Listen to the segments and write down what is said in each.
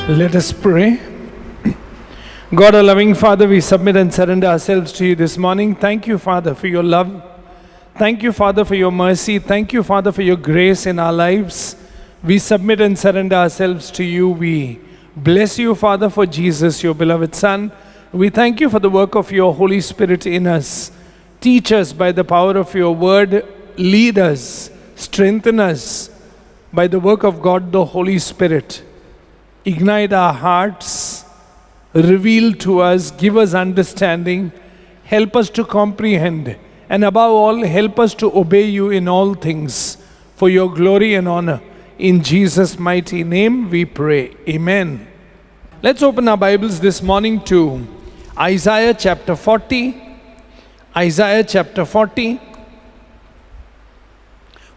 Let us pray. God, our loving Father, we submit and surrender ourselves to you this morning. Thank you, Father, for your love. Thank you, Father, for your mercy. Thank you, Father, for your grace in our lives. We submit and surrender ourselves to you. We bless you, Father, for Jesus, your beloved Son. We thank you for the work of your Holy Spirit in us. Teach us by the power of your word. Lead us, strengthen us by the work of God, the Holy Spirit. Ignite our hearts, reveal to us, give us understanding, help us to comprehend, and above all, help us to obey you in all things for your glory and honor. In Jesus' mighty name we pray. Amen. Let's open our Bibles this morning to Isaiah chapter 40. Isaiah chapter 40,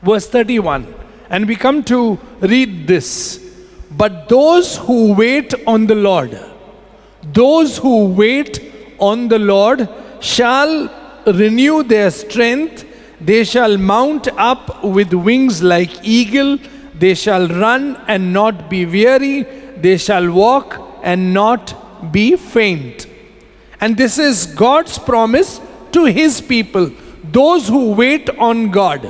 verse 31. And we come to read this. But those who wait on the Lord, those who wait on the Lord shall renew their strength. They shall mount up with wings like eagle. They shall run and not be weary. They shall walk and not be faint. And this is God's promise to his people, those who wait on God.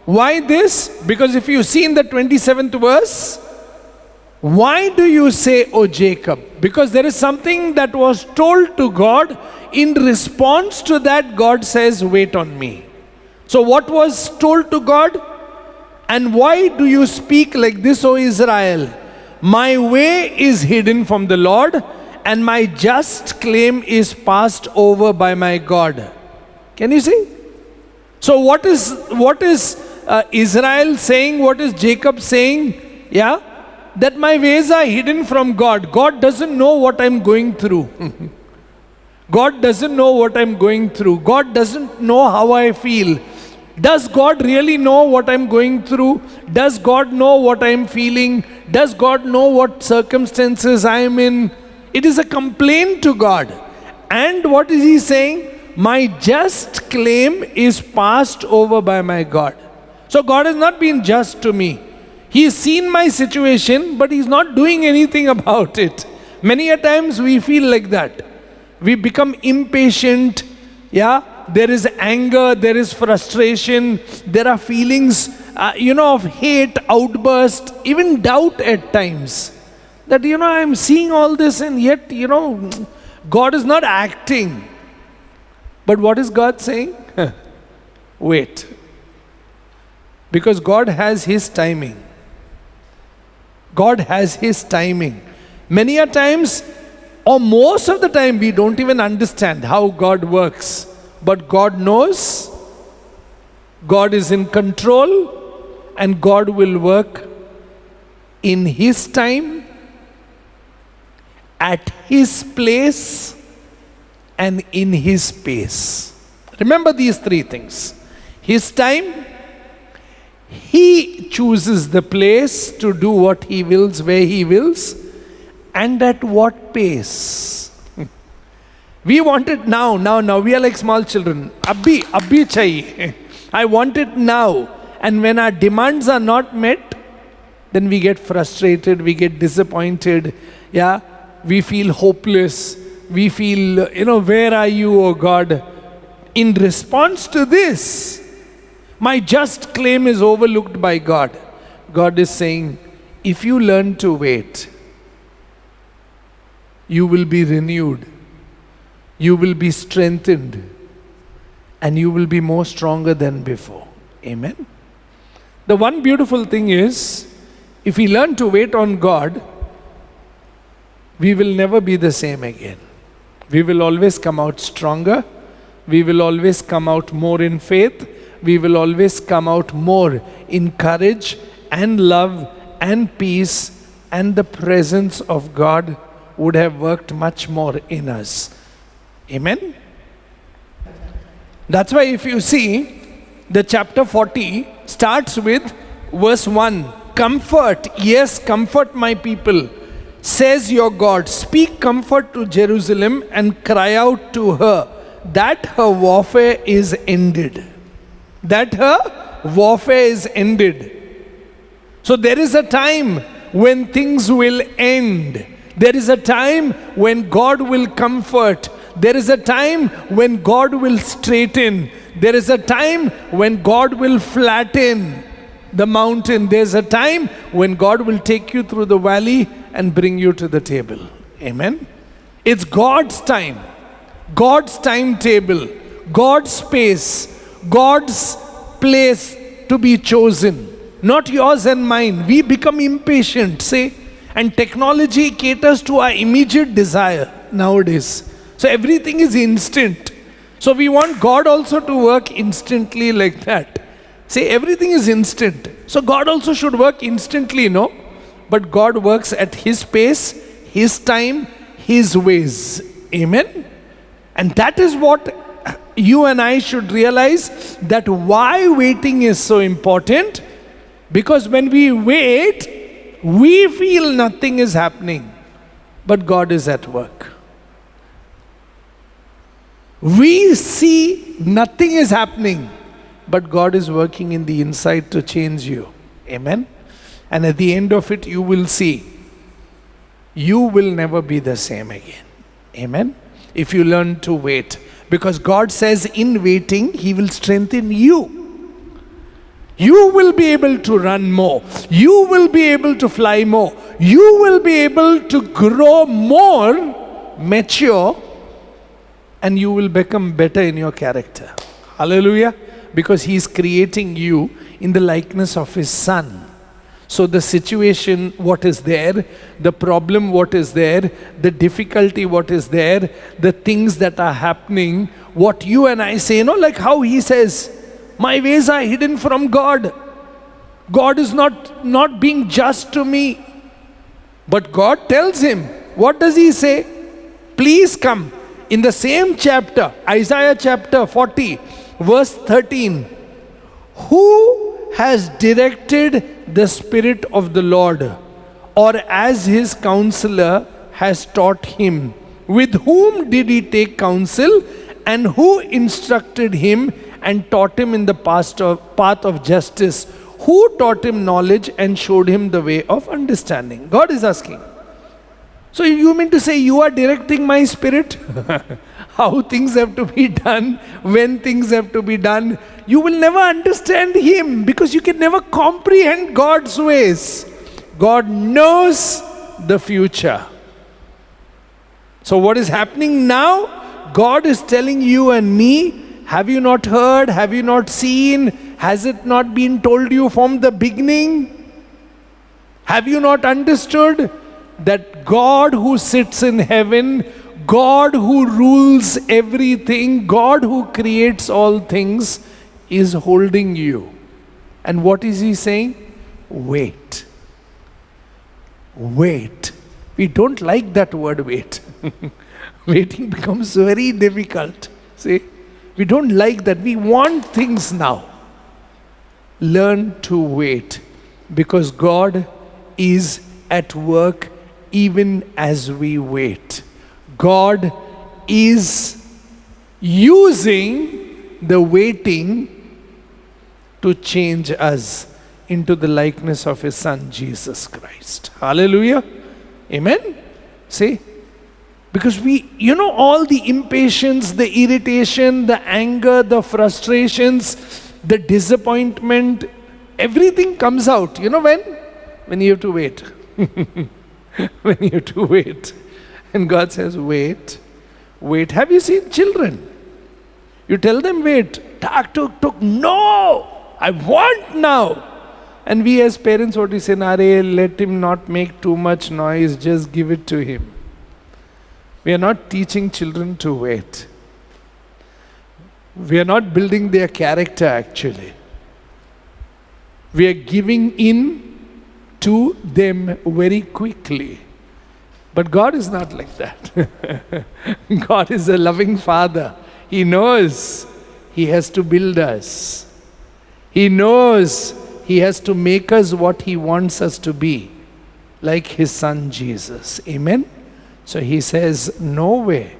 Why this? Because if you see in the 27th verse, why do you say, O Jacob? Because there is something that was told to God. In response to that, God says, wait on me. So what was told to God? And why do you speak like this, O Israel? My way is hidden from the Lord, and my just claim is passed over by my God. Can you see? So what is Israel saying? What is Jacob saying? Yeah? That my ways are hidden from God. God doesn't know what I'm going through. God doesn't know what I'm going through. God doesn't know how I feel. Does God really know what I'm going through? Does God know what I'm feeling? Does God know what circumstances I'm in? It is a complaint to God. And what is he saying? My just claim is passed over by my God. So God has not been just to me. He's seen my situation, but he's not doing anything about it. Many a times we feel like that. We become impatient. Yeah, there is anger, there is frustration, there are feelings, of hate, outburst, even doubt at times. That, I'm seeing all this and yet, God is not acting. But what is God saying? Wait. Because God has his timing. God has his timing. Many a times, or most of the time, we don't even understand how God works. But God knows, God is in control, and God will work in his time, at his place, and in his space. Remember these three things. His time, he chooses the place to do what he wills, where he wills, and at what pace. We want it now. We are like small children. Abhi chahiye. I want it now. And when our demands are not met, then we get frustrated, we get disappointed. Yeah, we feel hopeless. We feel, where are you, oh God? In response to this, my just claim is overlooked by God. God is saying, if you learn to wait, you will be renewed, you will be strengthened, and you will be more stronger than before. Amen. The one beautiful thing is, if we learn to wait on God, we will never be the same again. We will always come out stronger. We will always come out more in faith. We will always come out more in courage and love and peace, and the presence of God would have worked much more in us. Amen? That's why if you see, the chapter 40 starts with verse 1. Comfort, yes, comfort my people, says your God. Speak comfort to Jerusalem and cry out to her that her warfare is ended. That her warfare is ended. So there is a time when things will end. There is a time when God will comfort. There is a time when God will straighten. There is a time when God will flatten the mountain. There's a time when God will take you through the valley and bring you to the table. Amen. It's God's time, God's timetable, God's space, God's place to be chosen, not yours and mine. We become impatient, say, and technology caters to our immediate desire nowadays. So everything is instant. So we want God also to work instantly like that. Say everything is instant. So God also should work instantly, no? But God works at His pace, His time, His ways. Amen? And that is what you and I should realize, that why waiting is so important. Because when we wait, we feel nothing is happening, but God is at work. We see nothing is happening, but God is working in the inside to change you. Amen? And at the end of it, you will see, you will never be the same again. Amen? If you learn to wait. Because God says in waiting, He will strengthen you. You will be able to run more. You will be able to fly more. You will be able to grow more mature, and you will become better in your character. Hallelujah. Because He is creating you in the likeness of His Son. So the situation, what is there, the problem, what is there, the difficulty, what is there, the things that are happening, what you and I say, like how He says, my ways are hidden from God. God is not being just to me. But God tells him, what does He say? Please come. In the same chapter, Isaiah chapter 40, verse 13, who has directed the Spirit of the Lord, or as His counselor has taught him? With whom did He take counsel, and who instructed him and taught him in the path of justice? Who taught him knowledge and showed him the way of understanding? God is asking. So you mean to say you are directing my spirit? How things have to be done, when things have to be done. You will never understand Him because you can never comprehend God's ways. God knows the future. So what is happening now? God is telling you and me, have you not heard? Have you not seen? Has it not been told you from the beginning? Have you not understood that God who sits in heaven, God who rules everything, God who creates all things, is holding you? And what is He saying? Wait. Wait. We don't like that word wait. Waiting becomes very difficult. See? We don't like that. We want things now. Learn to wait, because God is at work even as we wait. God is using the waiting to change us into the likeness of His Son, Jesus Christ. Hallelujah. Amen. See? Because all the impatience, the irritation, the anger, the frustrations, the disappointment, everything comes out. You know when? When you have to wait. When you have to wait. And God says, wait, wait. Have you seen children? You tell them, wait. Tuk, no, I want now. And we as parents, what we say, let him not make too much noise, just give it to him. We are not teaching children to wait. We are not building their character actually. We are giving in to them very quickly. But God is not like that. God is a loving Father. He knows He has to build us. He knows He has to make us what He wants us to be, like His Son Jesus. Amen? So He says, no way.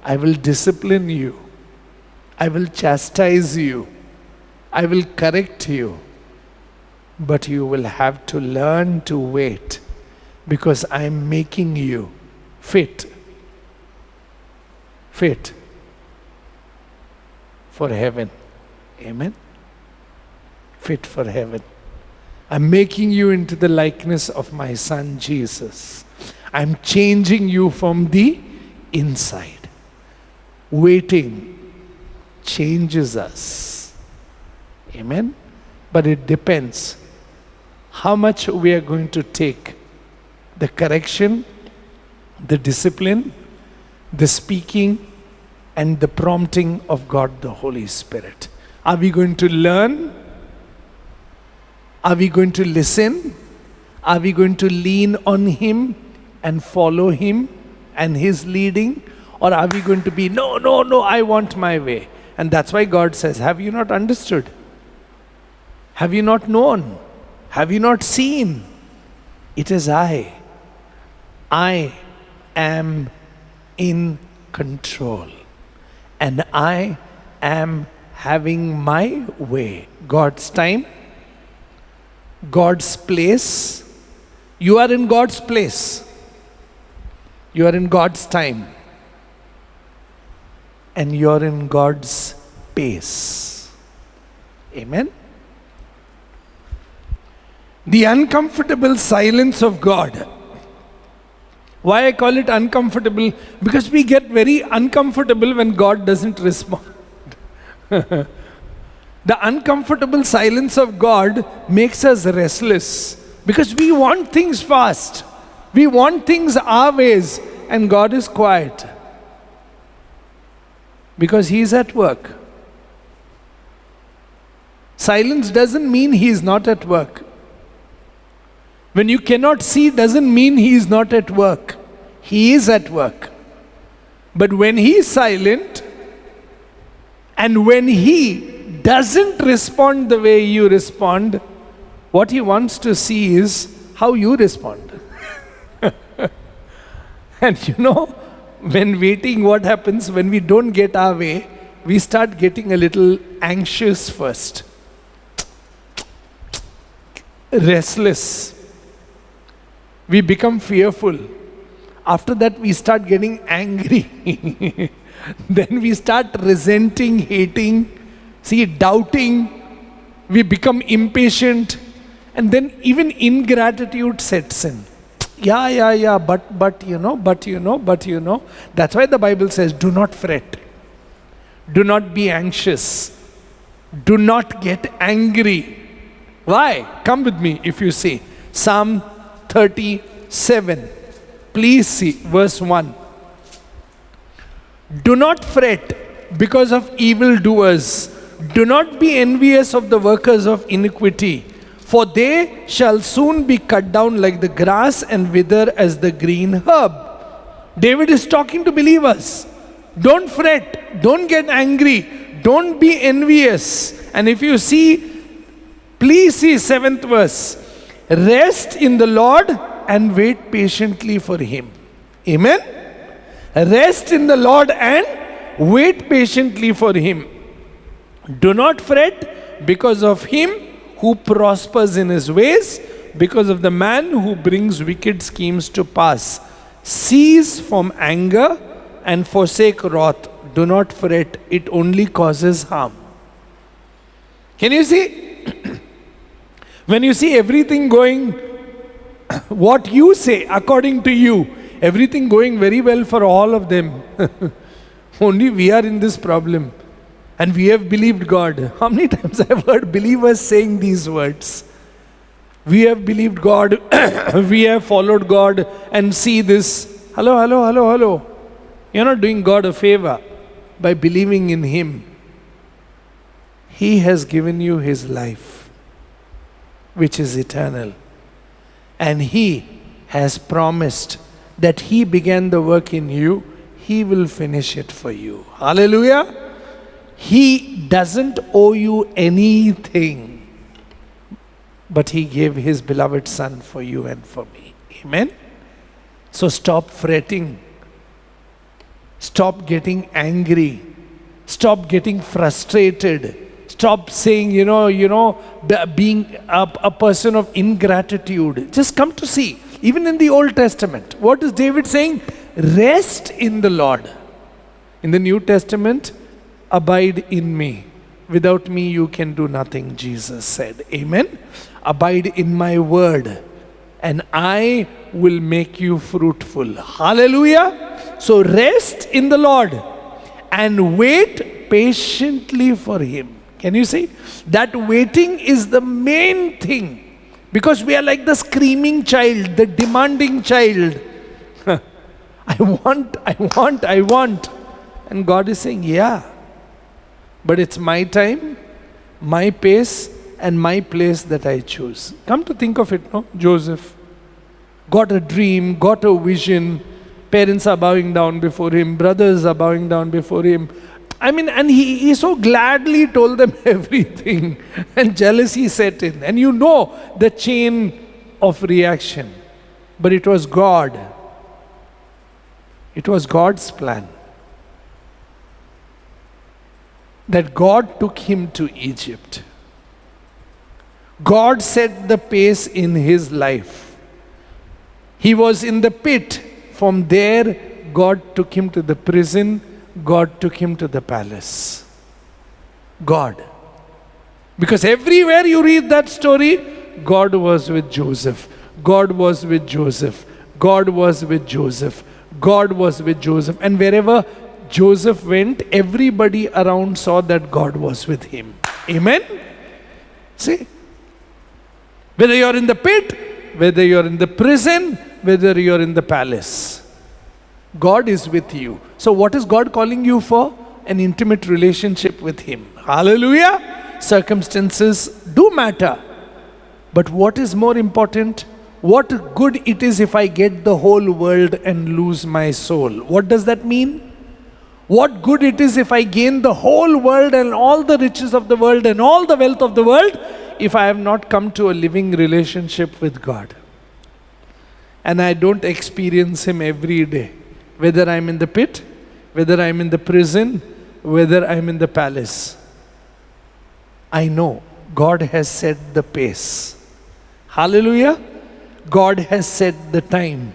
I will discipline you. I will chastise you. I will correct you. But you will have to learn to wait Because I am making you fit for heaven. Amen? Fit for heaven. I'm making you into the likeness of my Son Jesus. I'm changing you from the inside. Waiting changes us. Amen? But it depends how much we are going to take the correction, the discipline, the speaking, and the prompting of God the Holy Spirit. Are we going to learn? Are we going to listen? Are we going to lean on Him and follow Him and His leading? Or are we going to be, no, I want my way? And that's why God says, have you not understood? Have you not known? Have you not seen? It is I. I am in control. And I am having my way. God's time, God's place. You are in God's place. You are in God's time. And you are in God's pace. Amen? The uncomfortable silence of God. Why I call it uncomfortable? Because we get very uncomfortable when God doesn't respond. The uncomfortable silence of God makes us restless because we want things fast. We want things our ways, and God is quiet because He is at work. Silence doesn't mean He is not at work. When you cannot see doesn't mean He is not at work. He is at work. But when He is silent, and when He doesn't respond the way you respond, what He wants to see is how you respond. And you know, when waiting, what happens when we don't get our way? We start getting a little anxious first, restless. We become fearful. After that, we start getting angry. Then we start resenting, hating, doubting. We become impatient. And then even ingratitude sets in. But you know. That's why the Bible says, do not fret. Do not be anxious. Do not get angry. Why? Come with me if you see. Psalm 37. Please see verse 1. Do not fret because of evildoers. Do not be envious of the workers of iniquity, for they shall soon be cut down like the grass and wither as the green herb. David is talking to believers. Don't fret. Don't get angry. Don't be envious. And if you see, please see 7th verse. Rest in the Lord and wait patiently for Him. Amen? Rest in the Lord and wait patiently for Him. Do not fret because of him who prospers in his ways, because of the man who brings wicked schemes to pass. Cease from anger and forsake wrath. Do not fret, it only causes harm. Can you see? When you see everything going, what you say according to you, everything going very well for all of them. Only we are in this problem. And we have believed God. How many times I've heard believers saying these words? We have believed God, we have followed God, and see this. Hello. You're not doing God a favor by believing in Him. He has given you His life, which is eternal. And He has promised that He began the work in you, He will finish it for you. Hallelujah. He doesn't owe you anything, but He gave His beloved Son for you and for me. Amen? So stop fretting. Stop getting angry. Stop getting frustrated. Stop saying, being a person of ingratitude. Just come to see. even in the Old Testament, what is David saying? Rest in the Lord. In the New Testament, abide in me. Without me you can do nothing, Jesus said. Amen. Abide in my word and I will make you fruitful. Hallelujah. So rest in the Lord and wait patiently for him. Can you see? That waiting is the main thing. Because we are like the screaming child, the demanding child. I want. And God is saying, yeah. But it's my time, my pace, and my place that I choose. Come to think of it, no? Joseph got a dream, got a vision. Parents are bowing down before him. Brothers are bowing down before him. And he so gladly told them everything. And jealousy set in. And you know the chain of reaction. But it was God. It was God's plan. That God took him to Egypt. God set the pace in his life. He was in the pit. From there, God took him to the prison. God took him to the palace. God. Because everywhere you read that story, God was with Joseph. God was with Joseph. God was with Joseph. God was with Joseph. And wherever Joseph went, everybody around saw that God was with him. Amen? See? Whether you're in the pit, whether you're in the prison, whether you're in the palace, God is with you. So what is God calling you for? An intimate relationship with him. Hallelujah! Circumstances do matter. But what is more important? What good it is if I get the whole world and lose my soul. What does that mean? What good it is if I gain the whole world and all the riches of the world and all the wealth of the world if I have not come to a living relationship with God. And I don't experience him every day. Whether I'm in the pit, whether I'm in the prison, whether I'm in the palace. I know God has set the pace. Hallelujah. God has set the time.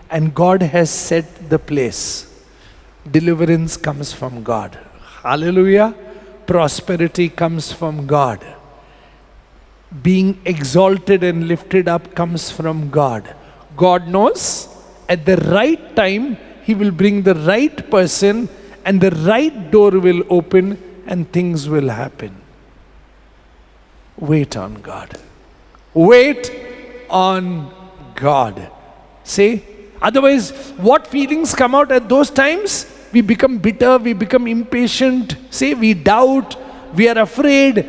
And God has set the place. Deliverance comes from God. Hallelujah. Prosperity comes from God. Being exalted and lifted up comes from God. God knows at the right time he will bring the right person and the right door will open and things will happen. Wait on God. Wait on God. See? Otherwise, what feelings come out at those times? We become bitter, we become impatient, say we doubt, we are afraid,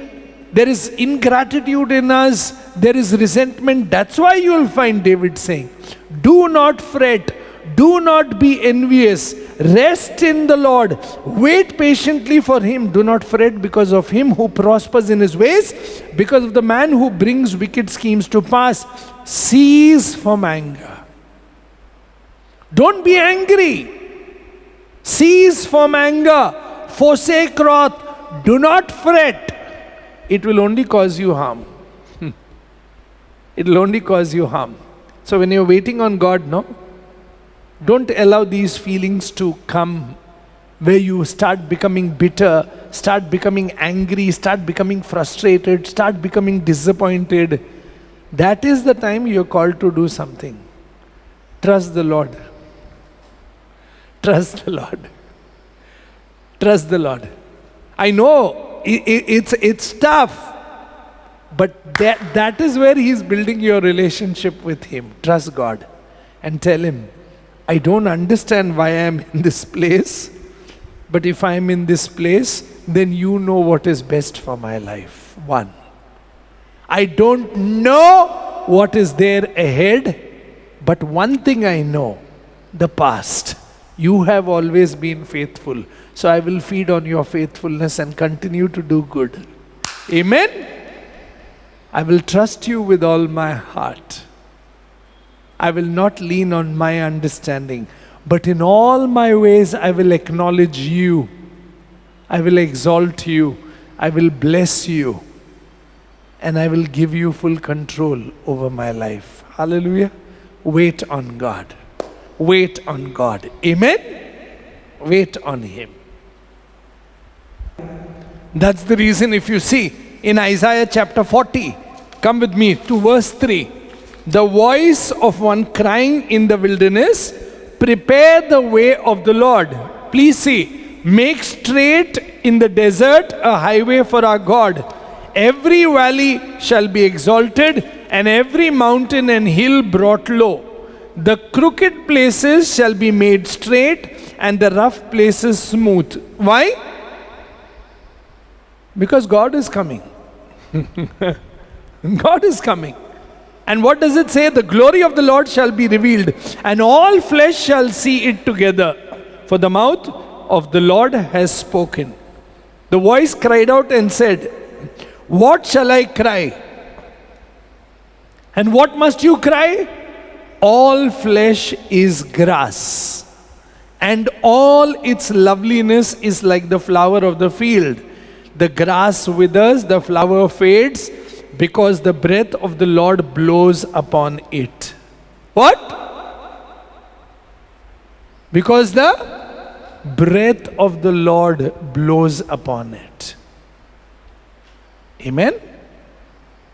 there is ingratitude in us, there is resentment. That's why you will find David saying, do not fret, do not be envious, rest in the Lord, wait patiently for him, do not fret because of him who prospers in his ways, because of the man who brings wicked schemes to pass. Cease from anger. Don't be angry. Cease from anger. Forsake wrath. Do not fret. It will only cause you harm. It will only cause you harm. So when you're waiting on God, no, don't allow these feelings to come where you start becoming bitter, start becoming angry, start becoming frustrated, start becoming disappointed. That is the time you're called to do something. Trust the Lord. Trust the Lord. Trust the Lord. I know it's tough, but that is where he's building your relationship with him. Trust God and tell him, I don't understand why I'm in this place, but if I'm in this place, then you know what is best for my life. One. I don't know what is there ahead, but one thing I know, the past. You have always been faithful. So I will feed on your faithfulness and continue to do good. Amen? I will trust you with all my heart. I will not lean on my understanding, but in all my ways I will acknowledge you. I will exalt you. I will bless you. And I will give you full control over my life. Hallelujah. Wait on God. Wait on God. Amen? Wait on Him. That's the reason, if you see in Isaiah chapter 40, come with me to verse 3. The voice of one crying in the wilderness, prepare the way of the Lord. Please see, make straight in the desert a highway for our God. Every valley shall be exalted, and every mountain and hill brought low. The crooked places shall be made straight, and the rough places smooth. Why? Because God is coming. God is coming. And what does it say? The glory of the Lord shall be revealed, and all flesh shall see it together. For the mouth of the Lord has spoken. The voice cried out and said, what shall I cry? And what must you cry? All flesh is grass, and all its loveliness is like the flower of the field. The grass withers, the flower fades, because the breath of the Lord blows upon it. What? Because the breath of the Lord blows upon it. Amen?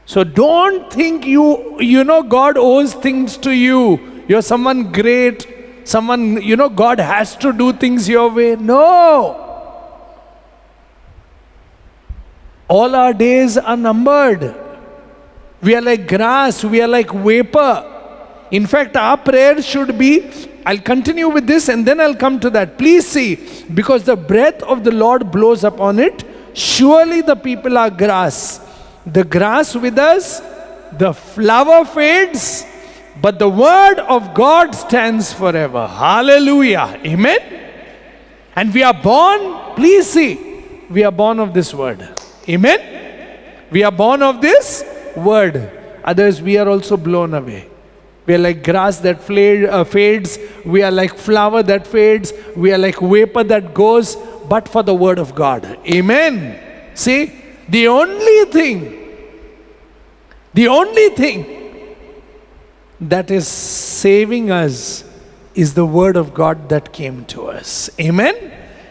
So don't think you know God owes things to you. You're someone great, someone, God has to do things your way. No. All our days are numbered. We are like grass, we are like vapor. In fact, our prayer should be, I'll continue with this and then I'll come to that. Please see, because the breath of the Lord blows upon it, surely the people are grass. The grass withers, the flower fades, but the word of God stands forever. Hallelujah. Amen. And we are born, please see, we are born of this word. Amen. We are born of this word. Otherwise, we are also blown away. We are like grass that fades. We are like flower that fades. We are like vapor that goes, but for the word of God. Amen. See, the only thing that is saving us is the word of God that came to us. Amen.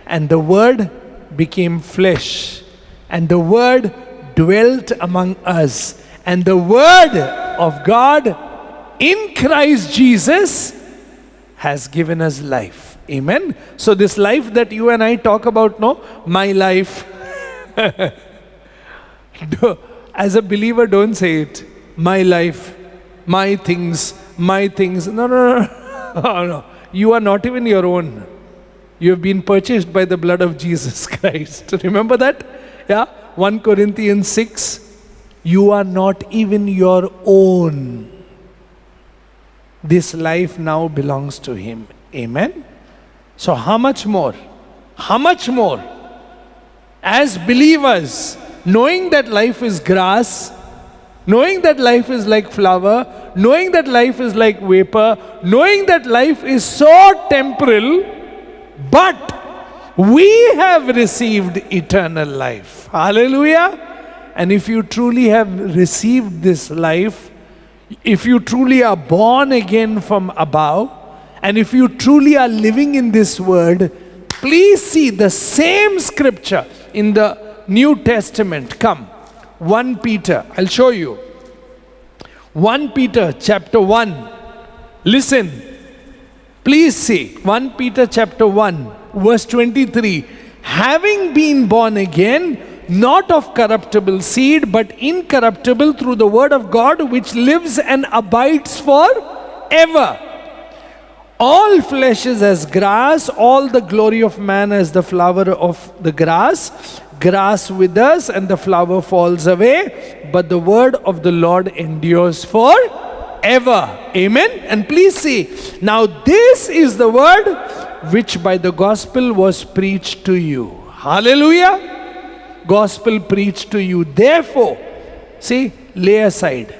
And the word became flesh, and the word dwelt among us, and the word of God in Christ Jesus has given us life. Amen. So this life that you and I talk about, my life. As a believer, don't say it. My life, my things, my things. No. You are not even your own. You have been purchased by the blood of Jesus Christ. Remember that? Yeah. 1 Corinthians 6. You are not even your own. This life now belongs to Him. Amen. So how much more? How much more? As believers, knowing that life is grass, knowing that life is like flower, knowing that life is like vapor, knowing that life is so temporal, but we have received eternal life. Hallelujah. And if you truly have received this life, if you truly are born again from above, and if you truly are living in this word, please see the same scripture in the New Testament. Come, 1 Peter, I'll show you. 1 Peter chapter 1. Listen, please see, 1 Peter chapter 1, verse 23. Having been born again, not of corruptible seed, but incorruptible, through the word of God, which lives and abides forever. All flesh is as grass, all the glory of man as the flower of the grass. Grass withers and the flower falls away, but the word of the Lord endures forever. Amen. And please see, now this is the word which by the gospel was preached to you. Hallelujah. Gospel preached to you. Therefore, see, lay aside.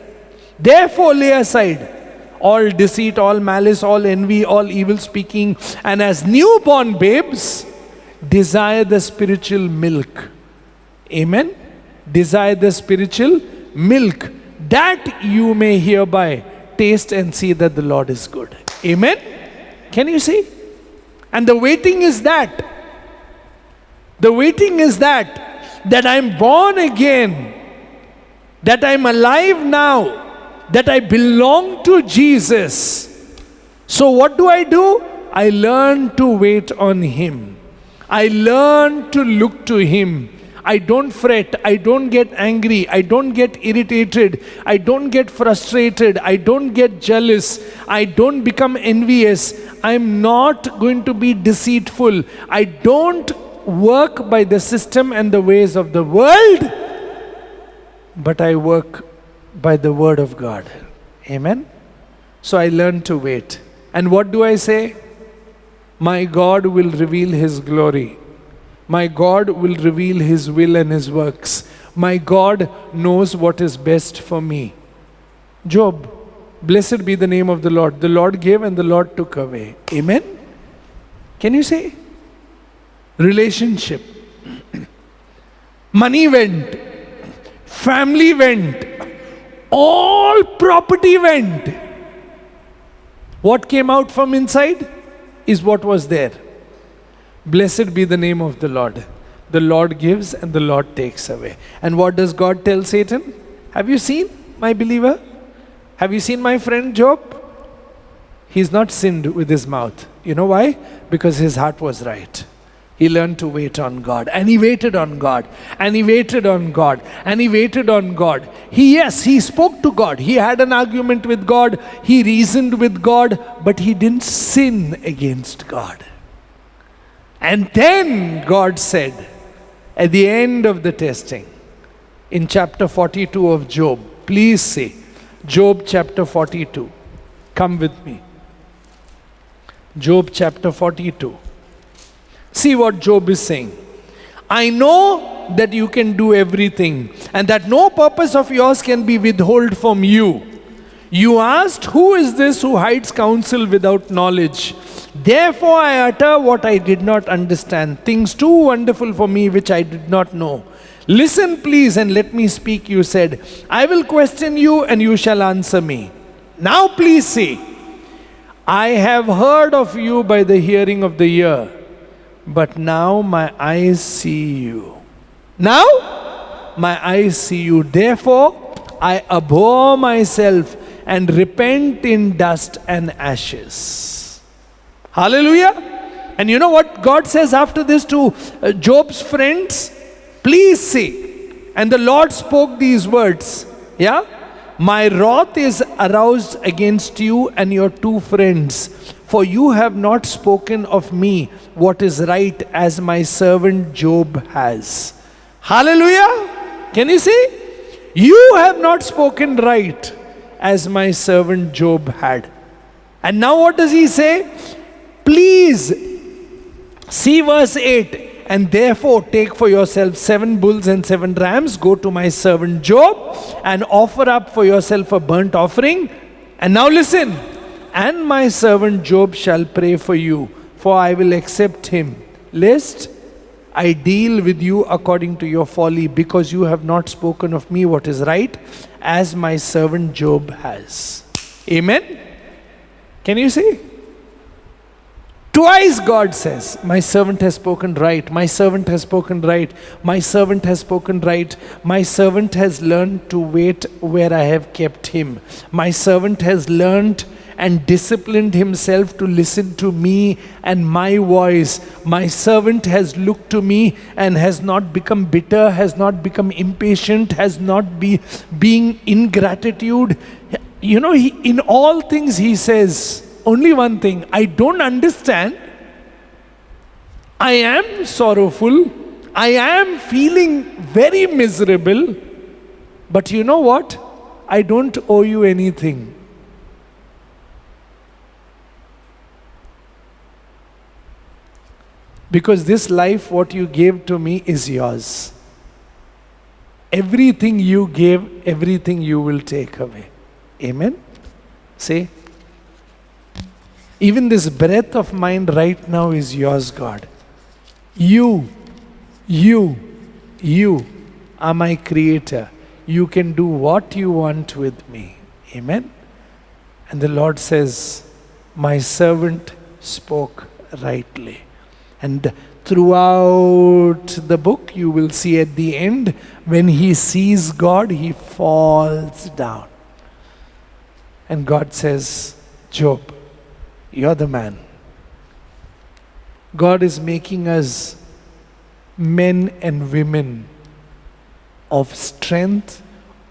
Therefore, lay aside all deceit, all malice, all envy, all evil speaking, and as newborn babes, desire the spiritual milk. Amen. Desire the spiritual milk, that you may hereby taste and see that the Lord is good. Amen? Can you see? And the waiting is that. The waiting is that I'm born again, that I'm alive now, that I belong to Jesus. So what do? I learn to wait on Him. I learn to look to Him. I don't fret. I don't get angry. I don't get irritated. I don't get frustrated. I don't get jealous. I don't become envious. I'm not going to be deceitful. I don't work by the system and the ways of the world, but I work by the word of God. Amen? So I learn to wait. And what do I say? My God will reveal His glory. My God will reveal His will and His works. My God knows what is best for me. Job, blessed be the name of the Lord. The Lord gave and the Lord took away. Amen? Can you say? Relationship. Money went. Family went. All property went. What came out from inside is what was there. Blessed be the name of the Lord. The Lord gives and the Lord takes away. And what does God tell Satan? Have you seen, my believer? Have you seen my friend Job? He's not sinned with his mouth. You know why? Because his heart was right. He learned to wait on God. And he waited on God. And he waited on God. And he waited on God. He spoke to God. He had an argument with God. He reasoned with God. But he didn't sin against God. And then God said, at the end of the testing, in chapter 42 of Job, please say, Job chapter 42. Come with me. Job chapter 42. See what Job is saying. I know that you can do everything and that no purpose of yours can be withheld from you. You asked, who is this who hides counsel without knowledge? Therefore I utter what I did not understand, things too wonderful for me which I did not know. Listen please and let me speak, you said. I will question you and you shall answer me. Now please see. I have heard of you by the hearing of the ear. But now my eyes see you. Now my eyes see you. Therefore I abhor myself and repent in dust and ashes. Hallelujah. And you know what God says after this to Job's friends? Please see. And the Lord spoke these words. Yeah? My wrath is aroused against you and your two friends. For you have not spoken of me what is right as my servant Job has. Hallelujah. Can you see? You have not spoken right as my servant Job had. And now what does he say? Please see verse 8. And therefore take for yourself 7 bulls and 7 rams. Go to my servant Job and offer up for yourself a burnt offering. And now listen. And my servant Job shall pray for you, for I will accept him, lest I deal with you according to your folly, because you have not spoken of me what is right, as my servant Job has. Amen? Can you see? Twice God says, my servant has spoken right, my servant has spoken right, my servant has spoken right, my servant has learned to wait where I have kept him. My servant has learned and disciplined himself to listen to me and my voice. My servant has looked to me and has not become bitter, has not become impatient, has not being ingratitude. You know, in all things he says only one thing: I don't understand. I am sorrowful. I am feeling very miserable. But you know what? I don't owe you anything. Because this life, what you gave to me, is yours. Everything you gave, everything you will take away. Amen? Say, even this breath of mine right now is yours, God. You are my creator. You can do what you want with me. Amen? And the Lord says, my servant spoke rightly. And throughout the book, you will see at the end, when he sees God, he falls down. And God says, Job, you're the man. God is making us men and women of strength,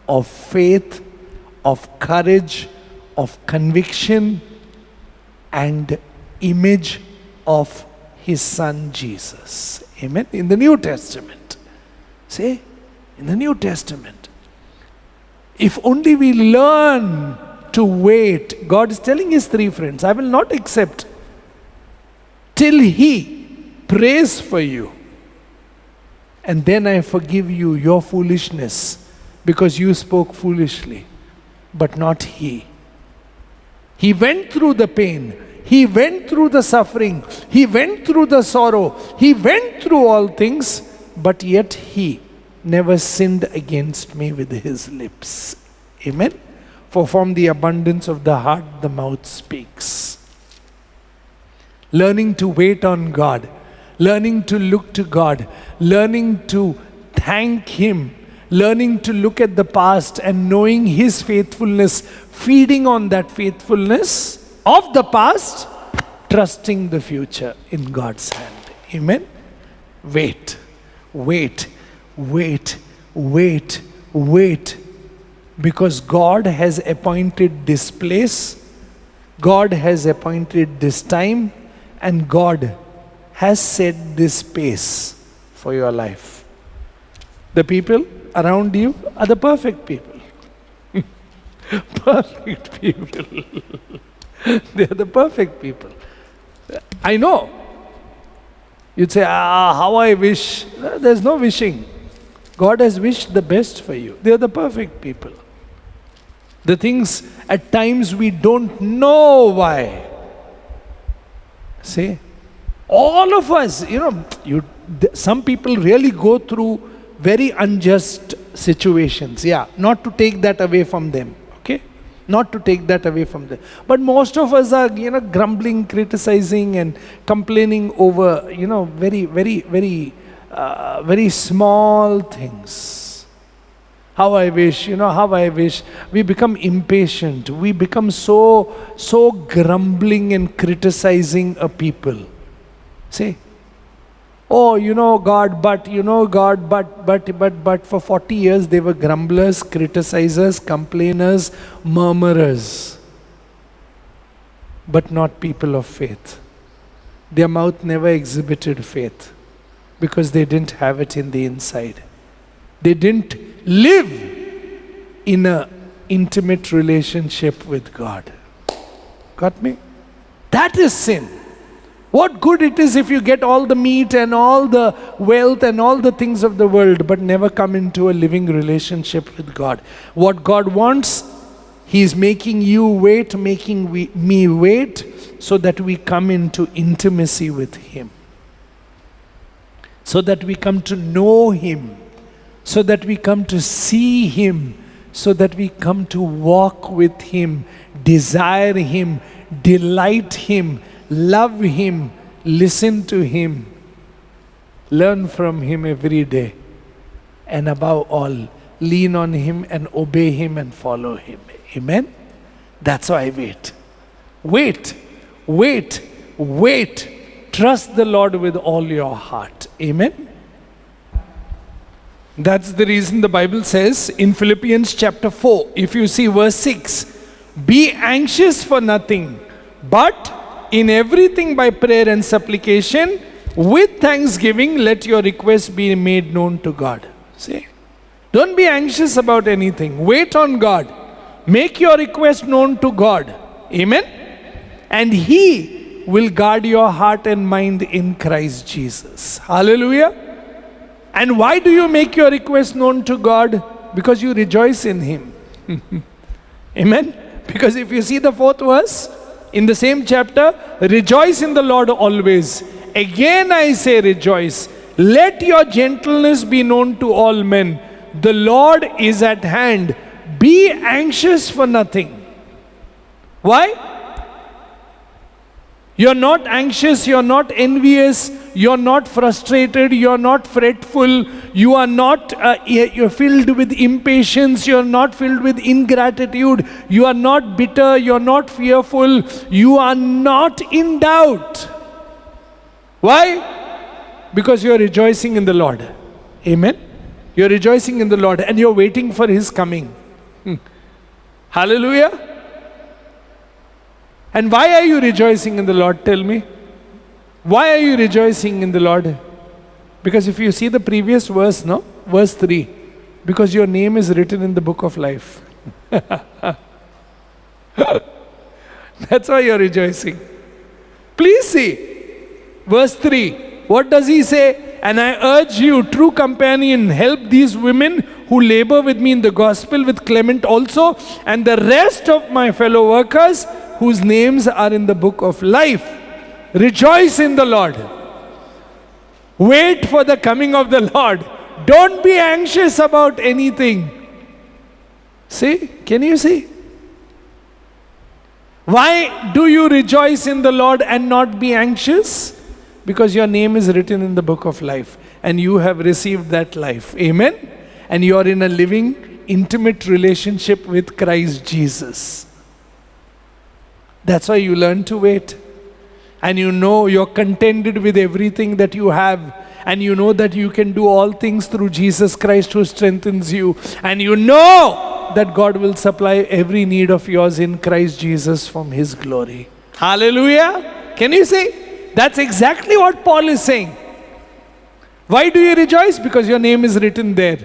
of faith, of courage, of conviction, and image of his son Jesus. Amen. In the New Testament. See? In the New Testament. If only we learn to wait. God is telling his three friends, I will not accept till he prays for you. And then I forgive you your foolishness because you spoke foolishly. But not he. He went through the pain. He went through the suffering. He went through the sorrow. He went through all things. But yet he never sinned against me with his lips. Amen. For from the abundance of the heart, the mouth speaks. Learning to wait on God. Learning to look to God. Learning to thank him. Learning to look at the past and knowing his faithfulness. Feeding on that faithfulness of the past. Trusting the future in God's hand. Amen. Wait. Wait. Wait. Wait. Wait. Because God has appointed this place, God has appointed this time, and God has set this pace for your life. The people around you are the perfect people. Perfect people. They are the perfect people. I know. You'd say, how I wish. There's no wishing. God has wished the best for you. They are the perfect people. The things at times we don't know why. See, all of us, some people really go through very unjust situations. Yeah, not to take that away from them. Okay, not to take that away from them. But most of us are, grumbling, criticizing, and complaining over, very, very, very, very small things. How I wish, how I wish. We become impatient. We become so grumbling and criticizing a people. See? Oh, God, but for 40 years they were grumblers, criticizers, complainers, murmurers. But not people of faith. Their mouth never exhibited faith because they didn't have it in the inside. They didn't live in an intimate relationship with God. Got me? That is sin. What good it is if you get all the meat and all the wealth and all the things of the world, but never come into a living relationship with God. What God wants, He is making you wait, making me wait, so that we come into intimacy with Him. So that we come to know Him. So that we come to see Him. So that we come to walk with Him, desire Him, delight Him, love Him, listen to Him, learn from Him every day, and above all, lean on Him and obey Him and follow Him. Amen? That's why I wait. Wait, wait, wait. Trust the Lord with all your heart. Amen? That's the reason the Bible says in Philippians chapter 4, if you see verse 6, be anxious for nothing, but in everything by prayer and supplication, with thanksgiving, let your requests be made known to God. See? Don't be anxious about anything. Wait on God. Make your request known to God. Amen? And He will guard your heart and mind in Christ Jesus. Hallelujah. And why do you make your request known to God? Because you rejoice in Him. Amen? Because if you see the 4th verse, in the same chapter, rejoice in the Lord always. Again I say rejoice. Let your gentleness be known to all men. The Lord is at hand. Be anxious for nothing. Why? You're not anxious, you're not envious, you're not frustrated, you're not fretful, you are not, you're filled with impatience, you're not filled with ingratitude, you are not bitter, you're not fearful, you are not in doubt. Why? Because you're rejoicing in the Lord. Amen? You're rejoicing in the Lord and you're waiting for His coming. Hallelujah. And why are you rejoicing in the Lord? Tell me. Why are you rejoicing in the Lord? Because if you see the previous verse, no? Verse 3. Because your name is written in the book of life. That's why you're rejoicing. Please see. Verse 3. What does he say? And I urge you, true companion, help these women who labor with me in the gospel, with Clement also, and the rest of my fellow workers, whose names are in the book of life. Rejoice in the Lord. Wait for the coming of the Lord. Don't be anxious about anything. See? Can you see? Why do you rejoice in the Lord and not be anxious? Because your name is written in the book of life and you have received that life. Amen? And you are in a living, intimate relationship with Christ Jesus. That's why you learn to wait. And you know you're contented with everything that you have. And you know that you can do all things through Jesus Christ who strengthens you. And you know that God will supply every need of yours in Christ Jesus from His glory. Hallelujah. Can you see? That's exactly what Paul is saying. Why do you rejoice? Because your name is written there.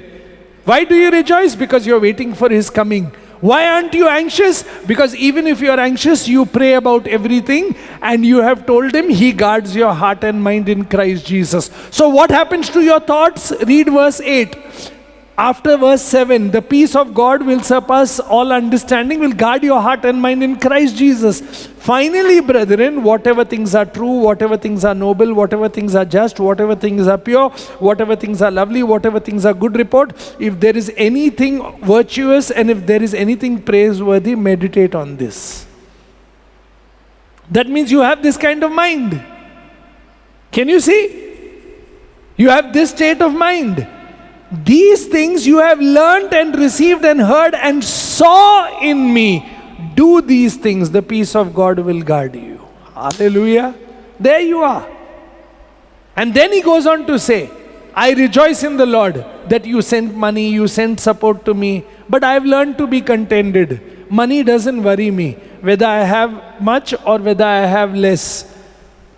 Why do you rejoice? Because you're waiting for His coming. Why aren't you anxious? Because even if you're anxious, you pray about everything and you have told Him He guards your heart and mind in Christ Jesus. So what happens to your thoughts? Read verse 8. After verse 7, the peace of God will surpass all understanding, will guard your heart and mind in Christ Jesus. Finally, brethren, whatever things are true, whatever things are noble, whatever things are just, whatever things are pure, whatever things are lovely, whatever things are good report, if there is anything virtuous and if there is anything praiseworthy, meditate on this. That means you have this kind of mind. Can you see? You have this state of mind. These things you have learned and received and heard and saw in me. Do these things, the peace of God will guard you. Hallelujah. There you are. And then he goes on to say, I rejoice in the Lord that you sent money, you sent support to me, but I have learned to be contented. Money doesn't worry me, whether I have much or whether I have less.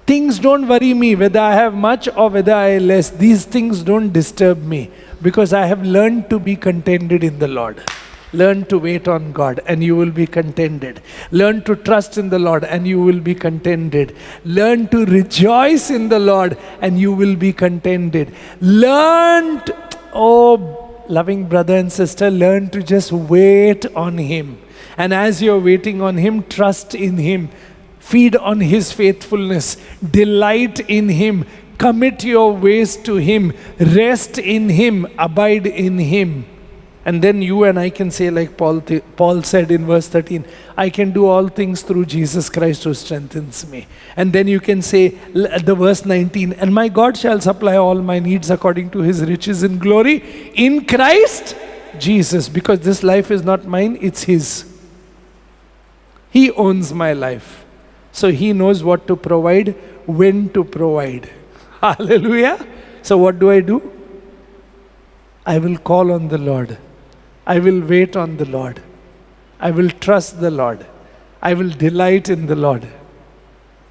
Things don't worry me, whether I have much or whether I have less. These things don't disturb me because I have learned to be contented in the Lord. Learn to wait on God and you will be contented. Learn to trust in the Lord and you will be contented. Learn to rejoice in the Lord and you will be contented. Learn to, oh loving brother and sister, learn to just wait on Him. And as you're waiting on Him, trust in Him. Feed on His faithfulness. Delight in Him. Commit your ways to Him. Rest in Him. Abide in Him. And then you and I can say like Paul said in verse 13, I can do all things through Jesus Christ who strengthens me. And then you can say the verse 19, and my God shall supply all my needs according to His riches in glory in Christ Jesus. Because this life is not mine, it's His. He owns my life. So He knows what to provide, when to provide. Hallelujah. So what do? I will call on the Lord. I will wait on the Lord. I will trust the Lord. I will delight in the Lord.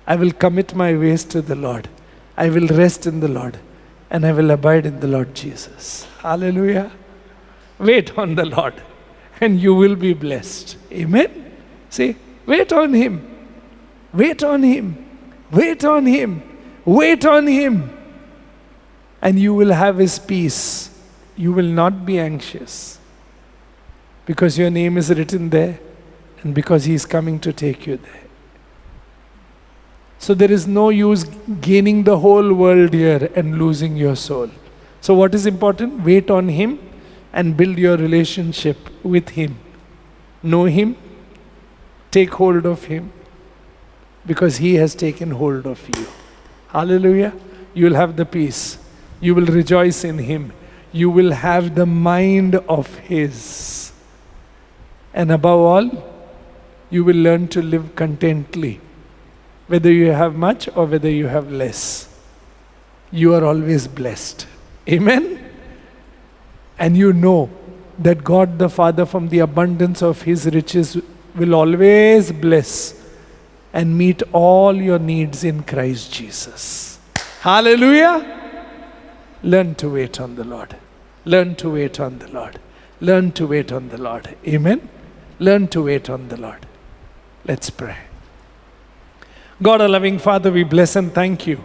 I will commit my ways to the Lord. I will rest in the Lord. And I will abide in the Lord Jesus. Hallelujah. Wait on the Lord and you will be blessed. Amen. See, wait on Him. Wait on Him. Wait on Him. Wait on Him. And you will have His peace. You will not be anxious. Because your name is written there. And because He is coming to take you there. So there is no use gaining the whole world here and losing your soul. So what is important? Wait on Him and build your relationship with Him. Know Him. Take hold of Him, because He has taken hold of you. Hallelujah. You will have the peace. You will rejoice in Him. You will have the mind of His. And above all, you will learn to live contently. Whether you have much or whether you have less, you are always blessed. Amen? And you know that God the Father, from the abundance of His riches, will always bless and meet all your needs in Christ Jesus. Hallelujah! Learn to wait on the Lord. Learn to wait on the Lord. Learn to wait on the Lord. Amen? Learn to wait on the Lord. Let's pray. God, our loving Father, we bless and thank you.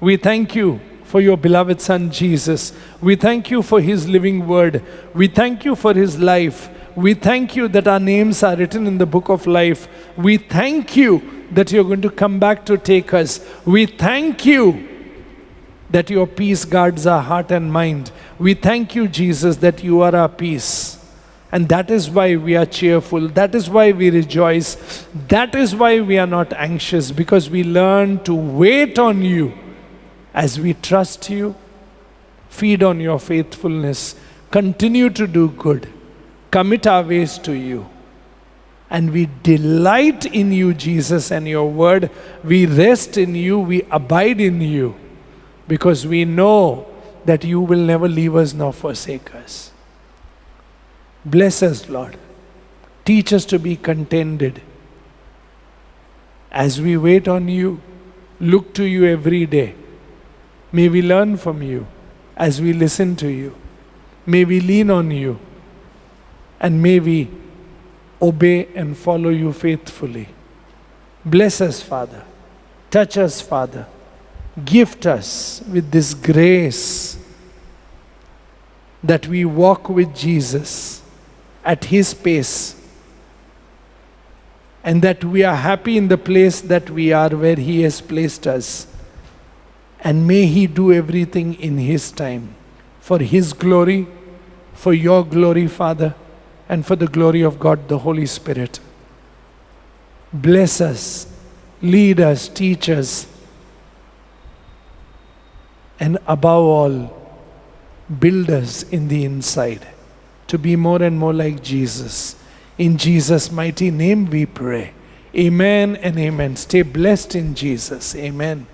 We thank you for your beloved Son, Jesus. We thank you for His living word. We thank you for His life. We thank you that our names are written in the book of life. We thank you that you're going to come back to take us. We thank you that your peace guards our heart and mind. We thank you, Jesus, that you are our peace. And that is why we are cheerful. That is why we rejoice. That is why we are not anxious, because we learn to wait on you as we trust you, feed on your faithfulness, continue to do good, commit our ways to you. And we delight in you, Jesus, and your word. We rest in you, we abide in you, because we know that you will never leave us nor forsake us. Bless us, Lord. Teach us to be contented. As we wait on you, look to you every day. May we learn from you as we listen to you. May we lean on you. And may we obey and follow you faithfully. Bless us, Father. Touch us, Father. Gift us with this grace that we walk with Jesus at His pace, and that we are happy in the place that we are, where He has placed us. And may He do everything in His time, for His glory, for your glory, Father, and for the glory of God the Holy Spirit. Bless us, lead us, teach us, and above all, build us in the inside to be more and more like Jesus. In Jesus' mighty name we pray. Amen and amen. Stay blessed in Jesus. Amen.